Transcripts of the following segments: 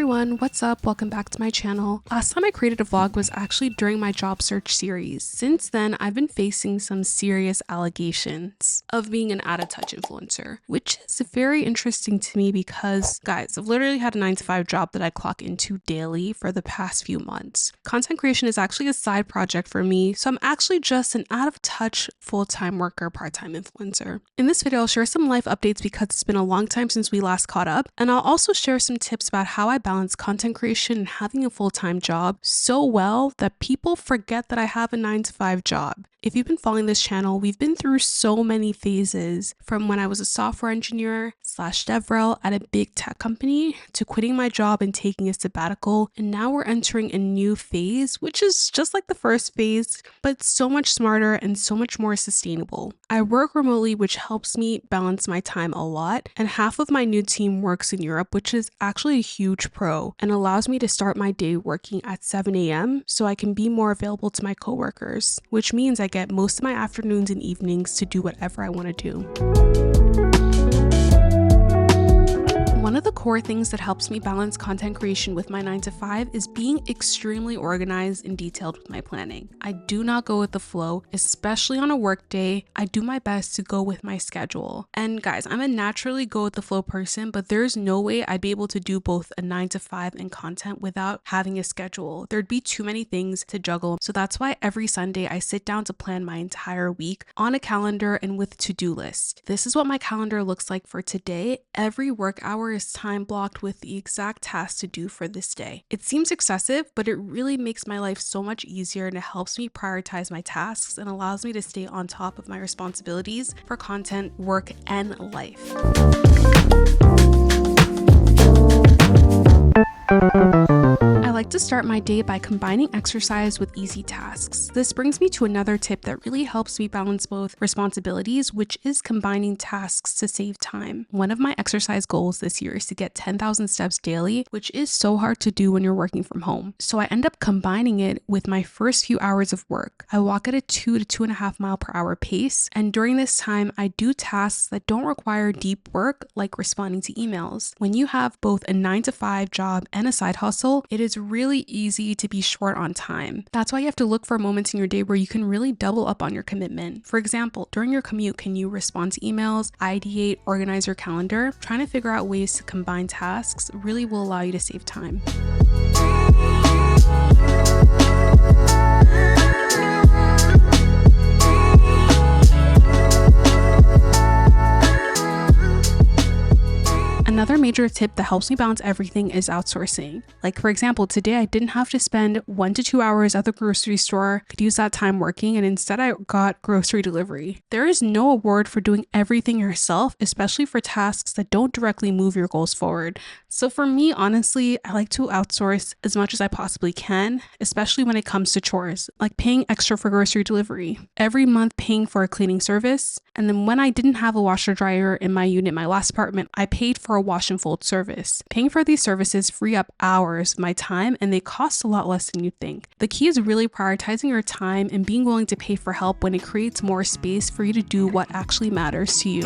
everyone, what's up? Welcome back to my channel. Last time I created a vlog was actually during my job search series. Since then, I've been facing some serious allegations of being an out of touch influencer, which is very interesting to me because, guys, I've literally had a 9-to-5 job that I clock into daily for the past few months. Content creation is actually a side project for me, so I'm actually just an out of touch full-time worker, part-time influencer. In this video, I'll share some life updates because it's been a long time since we last caught up, and I'll also share some tips about how I balance content creation and having a full-time job so well that people forget that I have a 9-to-5 job. If you've been following this channel, we've been through so many phases, from when I was a software engineer / DevRel at a big tech company to quitting my job and taking a sabbatical, and now we're entering a new phase, which is just like the first phase, but so much smarter and so much more sustainable. I work remotely, which helps me balance my time a lot, and half of my new team works in Europe, which is actually a huge pro and allows me to start my day working at 7 a.m. so I can be more available to my coworkers, which means I get most of my afternoons and evenings to do whatever I want to do. One of the core things that helps me balance content creation with my 9-to-5 is being extremely organized and detailed with my planning. I do not go with the flow, especially on a work day. I do my best to go with my schedule. And guys, I'm a naturally go with the flow person, but there's no way I'd be able to do both a 9-to-5 and content without having a schedule. There'd be too many things to juggle. So that's why every Sunday I sit down to plan my entire week on a calendar and with to-do list. This is what my calendar looks like for today. Every work hour is time blocked with the exact task to do for this day. It seems excessive, but it really makes my life so much easier, and it helps me prioritize my tasks and allows me to stay on top of my responsibilities for content, work, and life. I like to start my day by combining exercise with easy tasks. This brings me to another tip that really helps me balance both responsibilities, which is combining tasks to save time. One of my exercise goals this year is to get 10,000 steps daily, which is so hard to do when you're working from home. So I end up combining it with my first few hours of work. I walk at a 2 to 2.5 mile per hour pace, and during this time, I do tasks that don't require deep work, like responding to emails. When you have both a 9-to-5 job and a side hustle, it is really easy to be short on time. That's why you have to look for moments in your day where you can really double up on your commitment. For example, during your commute, can you respond to emails, ideate, organize your calendar? Trying to figure out ways to combine tasks really will allow you to save time. Another major tip that helps me balance everything is outsourcing. Like, for example, today I didn't have to spend 1 to 2 hours at the grocery store, could use that time working, and instead I got grocery delivery. There is no award for doing everything yourself, especially for tasks that don't directly move your goals forward. So for me, honestly, I like to outsource as much as I possibly can, especially when it comes to chores, like paying extra for grocery delivery, every month paying for a cleaning service. And then when I didn't have a washer dryer in my unit, my last apartment, I paid for a wash and fold service. Paying for these services free up hours of my time, and they cost a lot less than you think. The key is really prioritizing your time and being willing to pay for help when it creates more space for you to do what actually matters to you.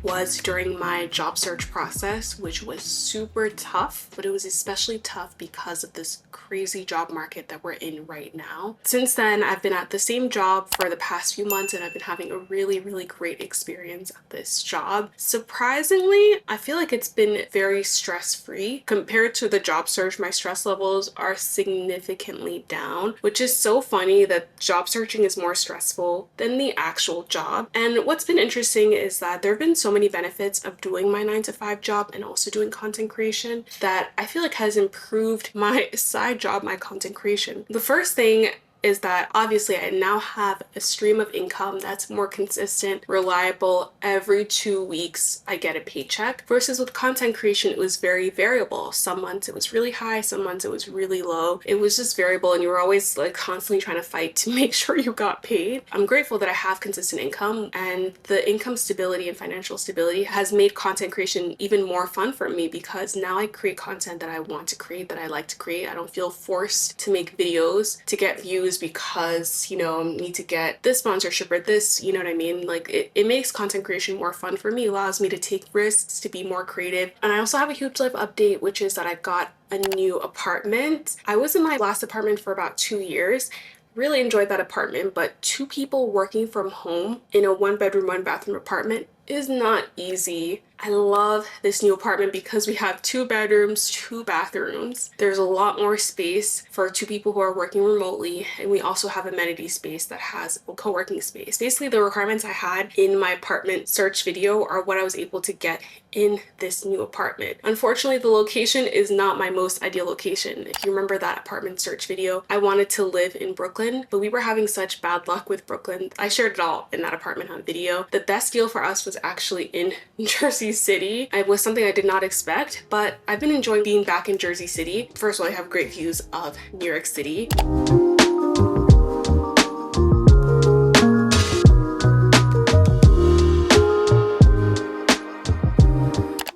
Was during my job search process, which was super tough, but it was especially tough because of this crazy job market that we're in right now. Since then, I've been at the same job for the past few months, and I've been having a really great experience at this job. Surprisingly, I feel like it's been very stress-free. Compared to the job search, my stress levels are significantly down, which is so funny that job searching is more stressful than the actual job. And what's been interesting is that there have been so many benefits of doing my 9-to-5 job and also doing content creation that I feel like has improved my side job, my content creation. The first thing is that obviously I now have a stream of income that's more consistent, reliable. Every 2 weeks I get a paycheck, versus with content creation it was very variable. Some months it was really high, some months it was really low. It was just variable, and you were always like constantly trying to fight to make sure you got paid. I'm grateful that I have consistent income, and the income stability and financial stability has made content creation even more fun for me, because now I create content that I want to create, that I like to create. I don't feel forced to make videos to get views because, you know, I need to get this sponsorship or this, you know what I mean? Like it makes content creation more fun for me, allows me to take risks, to be more creative. And I also have a huge life update, which is that I got a new apartment. I was in my last apartment for about 2 years. Really enjoyed that apartment, but 2 people working from home in a 1-bedroom, 1-bathroom apartment is not easy. I love this new apartment because we have 2 bedrooms, 2 bathrooms. There's a lot more space for 2 people who are working remotely, and we also have amenity space that has a co-working space. Basically, the requirements I had in my apartment search video are what I was able to get in this new apartment. Unfortunately, the location is not my most ideal location. If you remember that apartment search video, I wanted to live in Brooklyn, but we were having such bad luck with Brooklyn. I shared it all in that apartment on video. The best deal for us was actually in Jersey City. It was something I did not expect, but I've been enjoying being back in Jersey City. First of all, I have great views of New York City.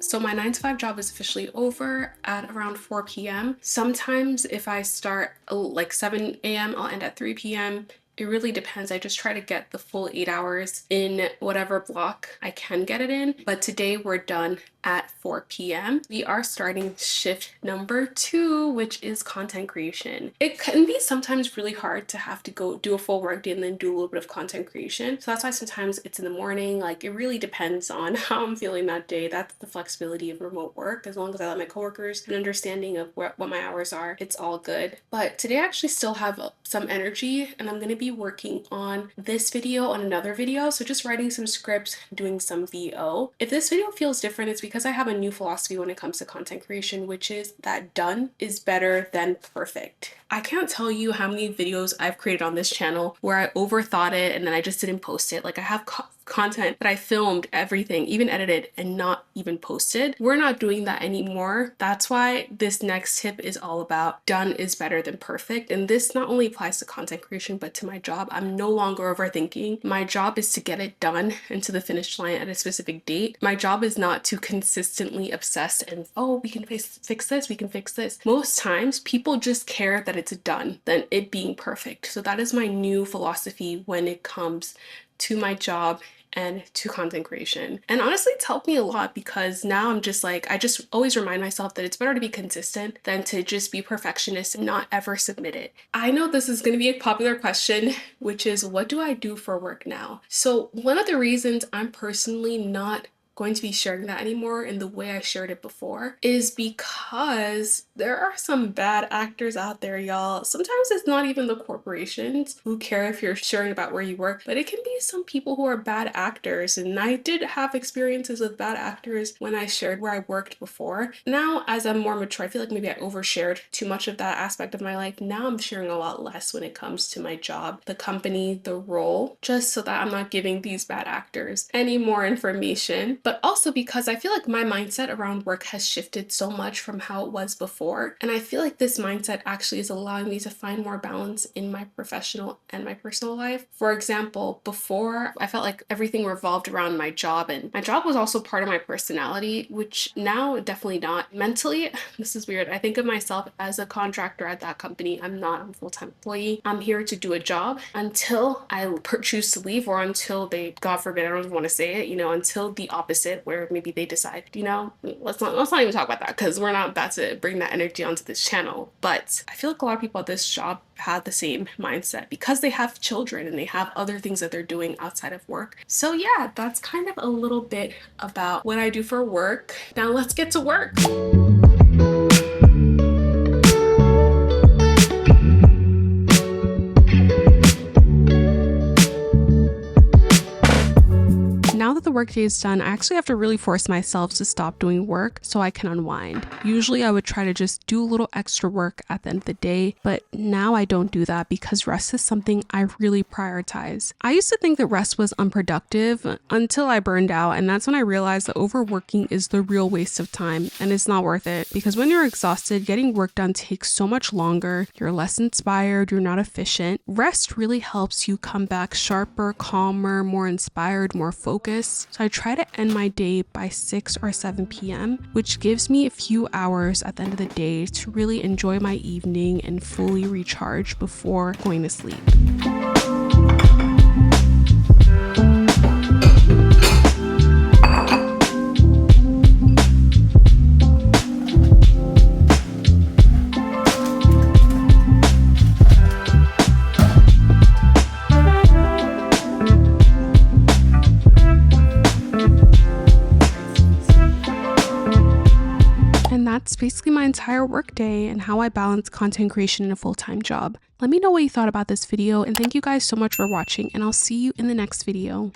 So my 9-to-5 job is officially over at around 4 p.m. Sometimes if I start like 7 a.m., I'll end at 3 p.m. It really depends. I just try to get the full 8 hours in whatever block I can get it in. But today we're done at 4 p.m. We are starting shift number 2, which is content creation. It can be sometimes really hard to have to go do a full work day and then do a little bit of content creation. So that's why sometimes it's in the morning. Like it really depends on how I'm feeling that day. That's the flexibility of remote work. As long as I let my coworkers an understanding of what my hours are, it's all good. But today I actually still have some energy, and I'm going to be working on this video, on another video. So just writing some scripts, doing some VO. If this video feels different, it's because I have a new philosophy when it comes to content creation, which is that done is better than perfect. I can't tell you how many videos I've created on this channel where I overthought it and then I just didn't post it. Like I have content that I filmed, everything, even edited, and not even posted. We're not doing that anymore. That's why this next tip is all about done is better than perfect. And this not only applies to content creation, but to my job. I'm no longer overthinking. My job is to get it done and to the finish line at a specific date. My job is not to consistently obsess and, oh, we can fix this, we can fix this. Most times people just care that it's done than it being perfect. So that is my new philosophy when it comes to my job and to content creation. And honestly, it's helped me a lot because now I'm just like, I just always remind myself that it's better to be consistent than to just be perfectionist and not ever submit it. I know this is going to be a popular question, which is what do I do for work now? So one of the reasons I'm personally not going to be sharing that anymore in the way I shared it before is because there are some bad actors out there, y'all. Sometimes it's not even the corporations who care if you're sharing about where you work, but it can be some people who are bad actors. And I did have experiences with bad actors when I shared where I worked before. Now, as I'm more mature, I feel like maybe I overshared too much of that aspect of my life. Now I'm sharing a lot less when it comes to my job, the company, the role, just so that I'm not giving these bad actors any more information. But also because I feel like my mindset around work has shifted so much from how it was before. And I feel like this mindset actually is allowing me to find more balance in my professional and my personal life. For example, before I felt like everything revolved around my job, and my job was also part of my personality, which now definitely not. Mentally, this is weird. I think of myself as a contractor at that company. I'm not a full-time employee. I'm here to do a job until I choose to leave, or until they, God forbid, I don't even want to say it, until the opposite, where maybe they decide, let's not even talk about that because we're not about to bring that energy onto this channel. But I feel like a lot of people at this job had the same mindset because they have children and they have other things that they're doing outside of work. So yeah, that's kind of a little bit about what I do for work. Now let's get to work. Now that the workday is done, I actually have to really force myself to stop doing work so I can unwind. Usually I would try to just do a little extra work at the end of the day, but now I don't do that because rest is something I really prioritize. I used to think that rest was unproductive until I burned out, and that's when I realized that overworking is the real waste of time and it's not worth it, because when you're exhausted, getting work done takes so much longer, you're less inspired, you're not efficient. Rest really helps you come back sharper, calmer, more inspired, more focused. So I try to end my day by 6 or 7 p.m., which gives me a few hours at the end of the day to really enjoy my evening and fully recharge before going to sleep. That's basically my entire workday and how I balance content creation and a full-time job. Let me know what you thought about this video, and thank you guys so much for watching, and I'll see you in the next video.